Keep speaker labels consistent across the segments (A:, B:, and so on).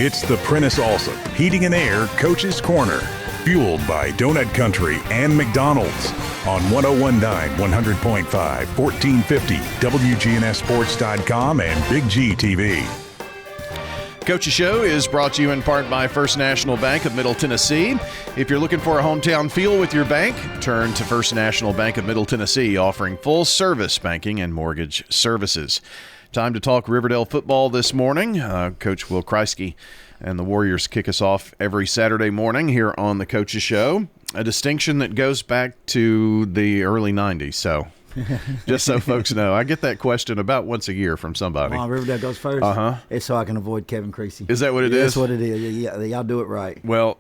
A: It's the Prentice Allsup Heating and Air Coach's Corner, fueled by Donut Country and McDonald's on 1019 100.5, 1450 WGNSSports.com and Big G TV.
B: Coach's Show is brought to you in part by First National Bank of Middle Tennessee. If you're looking for a hometown feel with your bank, turn to First National Bank of Middle Tennessee, offering full-service banking and mortgage services. Time to talk Riverdale football this morning. Coach Will Kriesky and the Warriors kick us off every Saturday morning here on the Coach's Show, a distinction that goes back to the early 90s. So just so folks know, I get that question about once a year from somebody.
C: Riverdale goes first?
B: Uh-huh.
C: It's so I can avoid Kevin Kriesky.
B: Is that what it is?
C: That's what it is. Yeah, y'all do it right.
B: Well,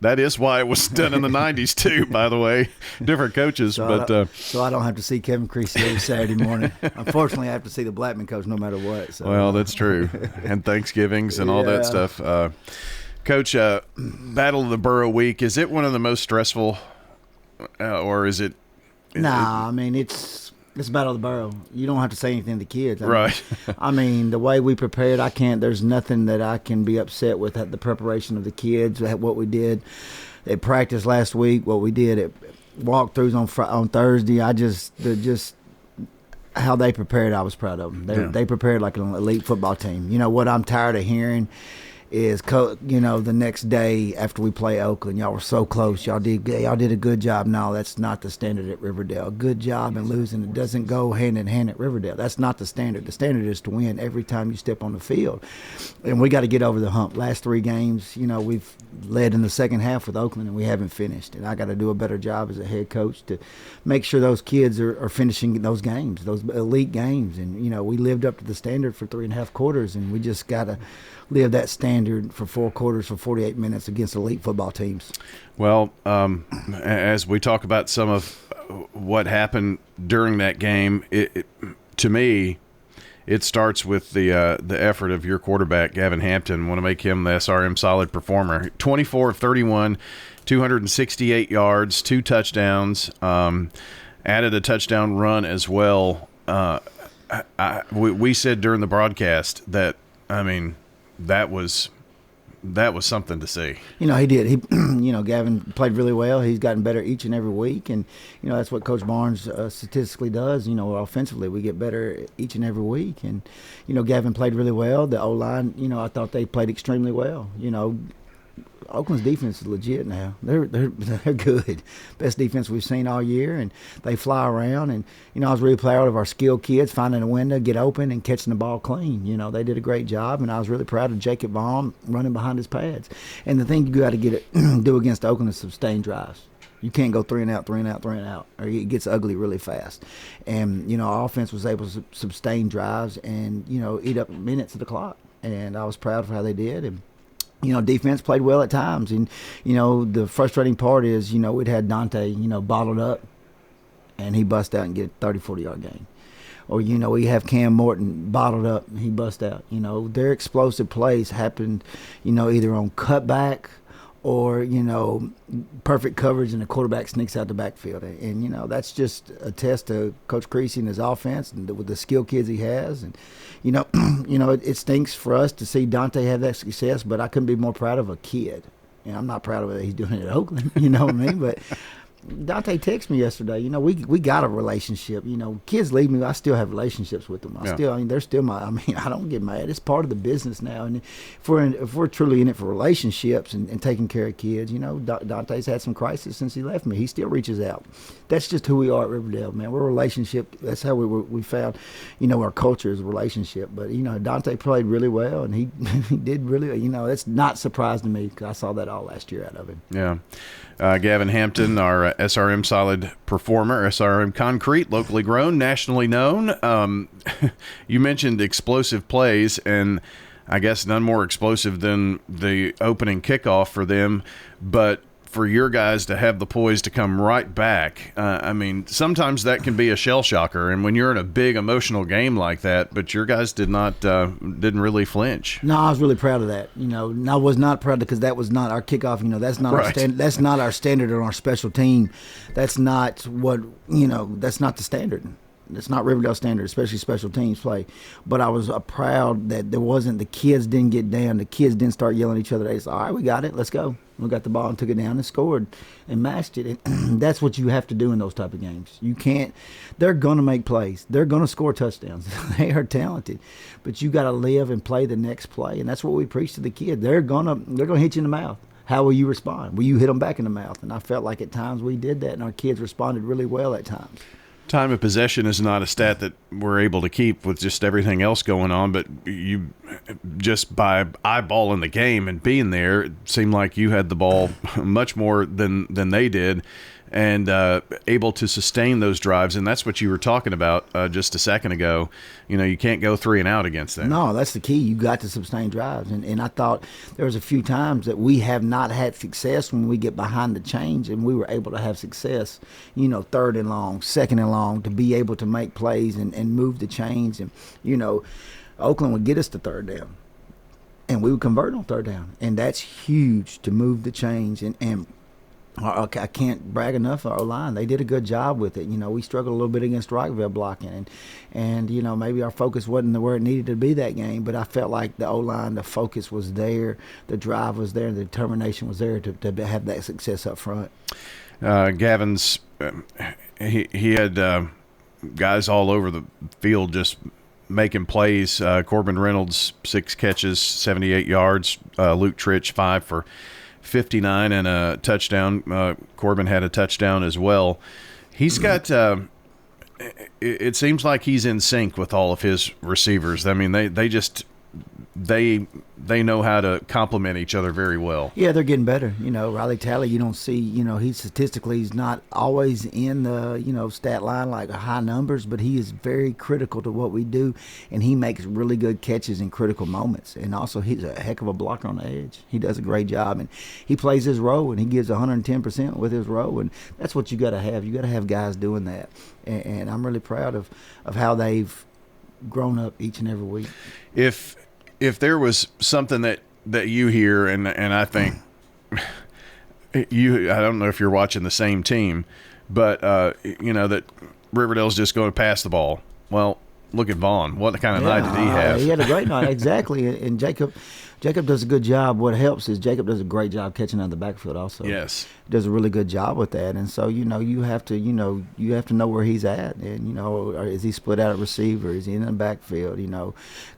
B: that is why it was done in the 90s, too, by the way. Different coaches.
C: So I don't have to see Kevin Kriesky every Saturday morning. Unfortunately, I have to see the Blackman coach no matter what. So.
B: Well, that's true. And Thanksgivings and all that stuff. Coach, Battle of the Borough Week, is it one of the most stressful, or is it?
C: Nah, I mean, it's Battle of the Borough. You don't have to say anything to the kids.
B: Right.
C: I mean, the way we prepared, there's nothing that I can be upset with at the preparation of the kids, what we did at practice last week, what we did at walkthroughs on Thursday. Just how they prepared, I was proud of them. They prepared like an elite football team. You know, what I'm tired of hearing is, the next day after we play Oakland, y'all were so close. Y'all did a good job. No, that's not the standard at Riverdale. A good job and losing, it doesn't go hand in hand at Riverdale. That's not the standard. The standard is to win every time you step on the field. And we got to get over the hump. Last three games, we've led in the second half with Oakland, and we haven't finished. And I got to do a better job as a head coach to make sure those kids are finishing those games, those elite games. And, we lived up to the standard for 3.5 quarters, and we just got to live that standard for 4 quarters for 48 minutes against elite football teams.
B: Well, as we talk about some of what happened during that game, to me, it starts with the effort of your quarterback, Gavin Hampton. Want to make him the SRM solid performer. 24 of 31, 268 yards, 2 touchdowns, added a touchdown run as well. We said during the broadcast that, that was something to see.
C: He did. Gavin played really well. He's gotten better each and every week, and that's what Coach Barnes statistically does. Offensively, we get better each and every week, and Gavin played really well. The O-line, I thought they played extremely well. Oakland's defense is legit now. They're good. Best defense we've seen all year, and they fly around. And I was really proud of our skilled kids finding a window, get open, and catching the ball clean. They did a great job, and I was really proud of Jacob Baum running behind his pads. And the thing you got to do against Oakland is sustain drives. You can't go 3 and out, 3 and out, 3 and out, or it gets ugly really fast. And our offense was able to sustain drives and eat up minutes of the clock. And I was proud of how they did. And defense played well at times. And, the frustrating part is, we'd had Dante, bottled up, and he bust out and get a 30, 40-yard gain. Or, we have Cam Morton bottled up, and he bust out. Their explosive plays happened, either on cutback or, perfect coverage and the quarterback sneaks out the backfield. And, that's just a test to Coach Kriesky and his offense and with the skill kids he has. And, it stinks for us to see Dante have that success, but I couldn't be more proud of a kid. And I'm not proud of it. He's doing it at Oakland, you know what I mean? But Dante texted me yesterday. We got a relationship. Kids leave me, I still have relationships with them. They're still my. I don't get mad. It's part of the business now. And if we're truly in it for relationships and taking care of kids, Dante's had some crisis since he left me. He still reaches out. That's just who we are at Riverdale, man. We're a relationship. That's how we found, our culture is a relationship. But Dante played really well, and he did really. It's not surprising to me because I saw that all last year out of him.
B: Yeah. Gavin Hampton, our SRM solid performer, SRM Concrete, locally grown, nationally known. You mentioned explosive plays, and I guess none more explosive than the opening kickoff for them. But for your guys to have the poise to come right back, sometimes that can be a shell shocker. And when you're in a big emotional game like that, but your guys didn't really flinch.
C: No, I was really proud of that. I was not proud because that was not our kickoff. That's not
B: right.
C: That's not our standard on our special team. That's not what that's not the standard. it's not Riverdale standard, especially special teams play. But I was proud that there wasn't, the kids didn't get down. The kids didn't start yelling at each other. They said, all right, we got it. Let's go. We got the ball and took it down and scored and matched it. And that's what you have to do in those type of games. You can't, they're going to make plays. They're going to score touchdowns. They are talented. But you got to live and play the next play. And that's what we preach to the kid. They're going to hit you in the mouth. How will you respond? Will you hit them back in the mouth? And I felt like at times we did that, and our kids responded really well at times.
B: Time of possession is not a stat that we're able to keep with just everything else going on, but you just by eyeballing the game and being there, it seemed like you had the ball much more than they did, and able to sustain those drives. And that's what you were talking about just a second ago. You know, you can't go 3 and out against them.
C: No, that's the key. You got to sustain drives. And I thought there was a few times that we have not had success when we get behind the chains, and we were able to have success, you know, 3rd and long, 2nd and long, to be able to make plays and move the chains. And, you know, Oakland would get us to 3rd down, and we would convert on 3rd down. And that's huge to move the chains. And I can't brag enough on our line. They did a good job with it. You know, we struggled a little bit against Rockville blocking, and you know, maybe our focus wasn't where it needed to be that game, but I felt like the O-line, the focus was there, the drive was there, the determination was there to have that success up front.
B: Gavin's, he had guys all over the field just making plays. Corbin Reynolds, 6 catches, 78 yards. Luke Tritch, 5 for 59 and a touchdown. Corbin had a touchdown as well. He's got it seems like he's in sync with all of his receivers. I mean, they know how to complement each other very well.
C: Yeah, they're getting better. You know, Riley Talley, you don't see, you know, he's not always in the, you know, stat line like high numbers, but he is very critical to what we do, and he makes really good catches in critical moments. And also, he's a heck of a blocker on the edge. He does a great job, and he plays his role, and he gives 110% with his role, and that's what you got to have. You got to have guys doing that, and I'm really proud of how they've grown up each and every week.
B: If there was something that you hear, and I think I don't know if you're watching the same team, but you know that Riverdale's just going to pass the ball. Well, look at Vaughn. What kind of night did he have?
C: He had a great night, exactly. And Jacob does a good job. What helps is Jacob does a great job catching out of the backfield also.
B: Yes.
C: He does a really good job with that. And so, you know, you have to know where he's at. And, you know, is he split out at receiver? Is he in the backfield? You know,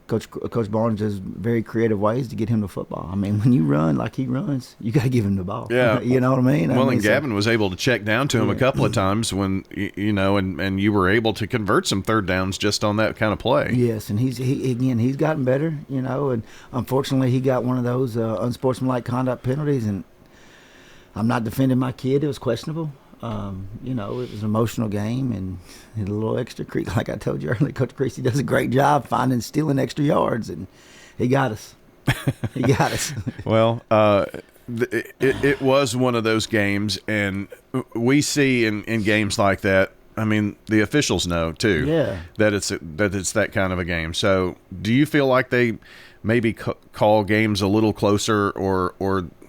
C: Coach Barnes does very creative ways to get him the football. I mean, when you run like he runs, you got to give him the ball.
B: Yeah.
C: You know what I mean?
B: Well, and Gavin was able to check down to him a couple of times when, you know, and you were able to convert some 3rd downs just on that kind of play.
C: Yes, and he's gotten better, you know, and unfortunately he got one of those unsportsmanlike conduct penalties, and I'm not defending my kid. It was questionable. You know, it was an emotional game, and a little extra creek. Like I told you earlier, Coach Kriesky does a great job stealing extra yards, and he got us. He got us.
B: Well, it was one of those games, and we see in games like that, I mean, the officials know too.
C: Yeah.
B: That it's that kind of a game. So, do you feel like they maybe call games a little closer, or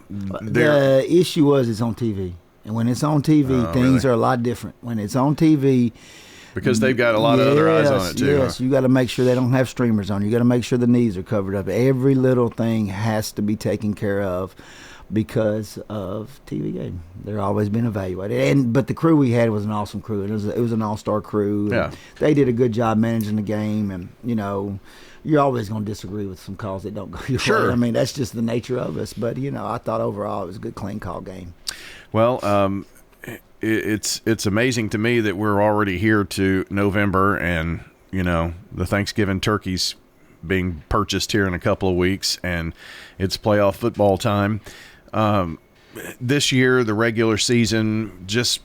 C: the issue was it's on TV, and when it's on TV, things are a lot different. When it's on TV,
B: because they've got a lot of other eyes on it too.
C: Yes, you got to make sure they don't have streamers on. You got to make sure the knees are covered up. Every little thing has to be taken care of because of TV game. They're always been evaluated. But the crew we had was an awesome crew. It was an all-star crew.
B: Yeah.
C: They did a good job managing the game, and you know, you're always going to disagree with some calls that don't go your way. I mean, that's just the nature of us. But you know, I thought overall it was a good, clean call game.
B: Well, it's amazing to me that we're already here to November, and you know, the Thanksgiving turkeys being purchased here in a couple of weeks, and it's playoff football time. This year, the regular season, just,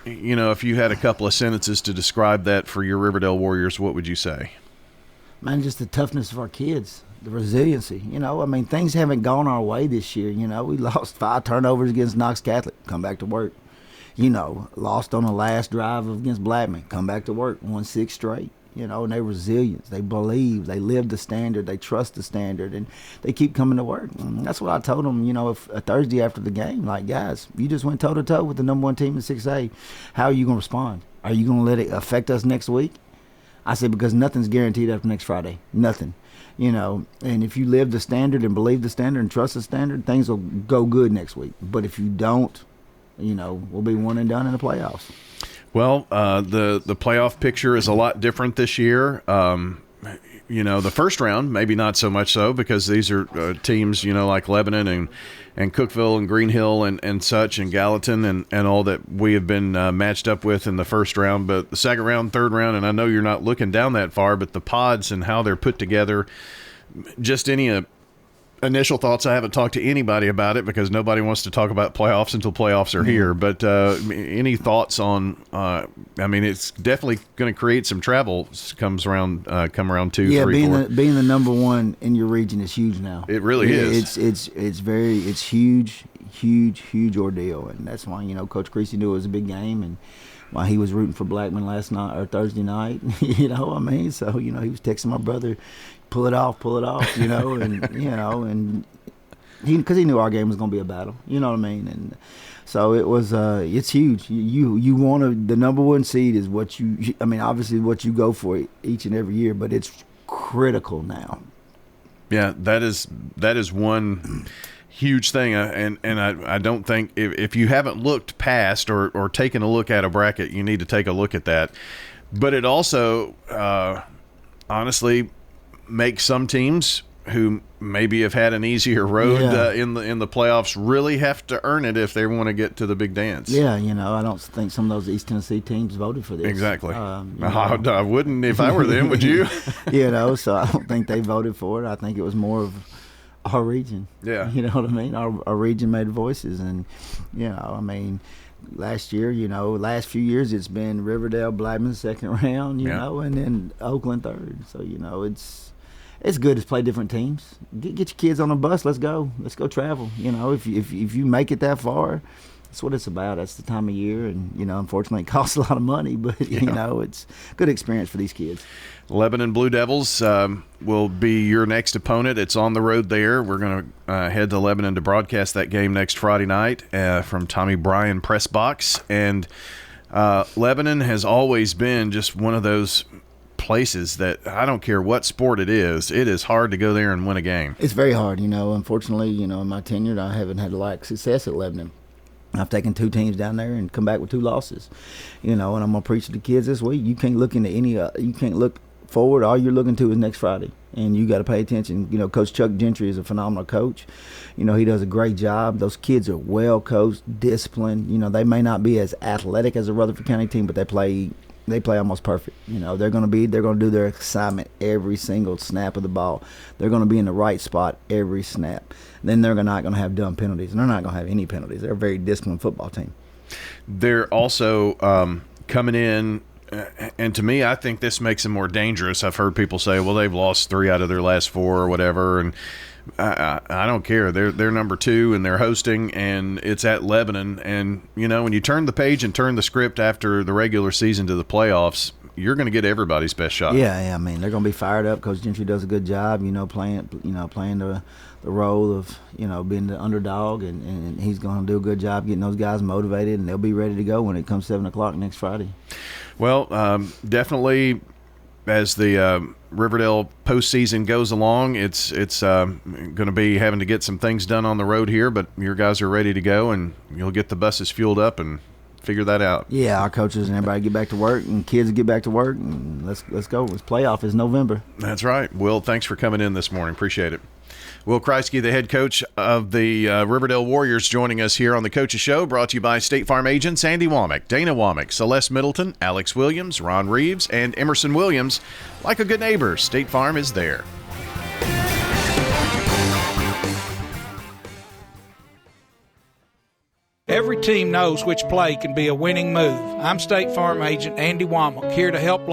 B: you know, if you had a couple of sentences to describe that for your Riverdale Warriors, what would you say?
C: Man, just the toughness of our kids, the resiliency. You know, I mean, things haven't gone our way this year. You know, we lost 5 turnovers against Knox Catholic, come back to work. You know, lost on the last drive against Blackman, come back to work, won 6 straight. and they're resilient. They believe, they live the standard, they trust the standard, and they keep coming to work. And that's what I told them, if a Thursday after the game, like, guys, you just went toe-to-toe with the number one team in 6A. How are you going to respond? Are you going to let it affect us next week? I said, because nothing's guaranteed after next Friday. Nothing. And if you live the standard and believe the standard and trust the standard, things will go good next week. But if you don't, we'll be one and done in the playoffs.
B: Well, the playoff picture is a lot different this year. The first round, maybe not so much so, because these are teams, like Lebanon and Cookeville and Green Hill and such, and Gallatin and all that we have been matched up with in the first round. But the second round, third round, and I know you're not looking down that far, but the pods and how they're put together, just any initial thoughts. I haven't talked to anybody about it because nobody wants to talk about playoffs until playoffs are here. But any thoughts on? It's definitely going to create some travel. Come around 2, 3, 4.
C: Being the number one in your region is huge now.
B: It really is.
C: It's huge ordeal, and that's why Coach Kriesky knew it was a big game, and why he was rooting for Blackman last night or Thursday night. So he was texting my brother, pull it off, and because he knew our game was going to be a battle, and so it was. It's huge. You want the number one seed is what obviously what you go for each and every year, but it's critical now.
B: Yeah, that is one huge thing, and I don't think if you haven't looked past or taken a look at a bracket, you need to take a look at that. But it also honestly makes some teams who maybe have had an easier road in the playoffs really have to earn it if they want to get to the big dance.
C: Yeah, I don't think some of those East Tennessee teams voted for this.
B: Exactly. I wouldn't if I were them, would you?
C: So I don't think they voted for it. I think it was more of our region.
B: Yeah.
C: You know what I mean? Our region made voices, and last year, last few years it's been Riverdale, Blackman second round, and then Oakland third. So it's good to play different teams. Get your kids on a bus. Let's go travel. If you make it that far, that's what it's about. That's the time of year, and unfortunately it costs a lot of money, but it's a good experience for these kids.
B: Lebanon Blue Devils will be your next opponent. It's on the road there. We're going to head to Lebanon to broadcast that game next Friday night from Tommy Bryan Press Box. And Lebanon has always been just one of those places that I don't care what sport it is hard to go there and win a game.
C: It's very hard. Unfortunately, in my tenure, I haven't had a lot of success at Lebanon. I've taken 2 teams down there and come back with 2 losses, and I'm gonna preach to the kids this week. You can't look into you can't look forward. All you're looking to is next Friday, and you got to pay attention. Coach Chuck Gentry is a phenomenal coach. He does a great job. Those kids are well coached, disciplined. They may not be as athletic as a Rutherford County team, but they play almost perfect. They're going to do their assignment every single snap of the ball. They're going to be in the right spot every snap. Then they're not going to have dumb penalties, and they're not going to have any penalties. They're a very disciplined football team.
B: They're also coming in, and to me, I think this makes them more dangerous. I've heard people say, well, they've lost 3 out of their last 4 or whatever, and I don't care. They're number 2 and they're hosting, and it's at Lebanon. And when you turn the page and turn the script after the regular season to the playoffs, you're going to get everybody's best shot.
C: Yeah. They're going to be fired up. Coach Gentry does a good job. Playing the role of being the underdog, and he's going to do a good job getting those guys motivated, and they'll be ready to go when it comes 7:00 next Friday.
B: Well, definitely. As the Riverdale postseason goes along, it's going to be having to get some things done on the road here, but your guys are ready to go, and you'll get the buses fueled up and figure that out.
C: Yeah, our coaches and everybody get back to work, and kids get back to work, and let's go. It's playoff is November.
B: That's right. Will, thanks for coming in this morning. Appreciate it. Will Kriesky, the head coach of the Riverdale Warriors, joining us here on the Coaches Show, brought to you by State Farm agents Andy Womack, Dana Womack, Celeste Middleton, Alex Williams, Ron Reeves, and Emerson Williams. Like a good neighbor, State Farm is there.
D: Every team knows which play can be a winning move. I'm State Farm agent Andy Womack, here to help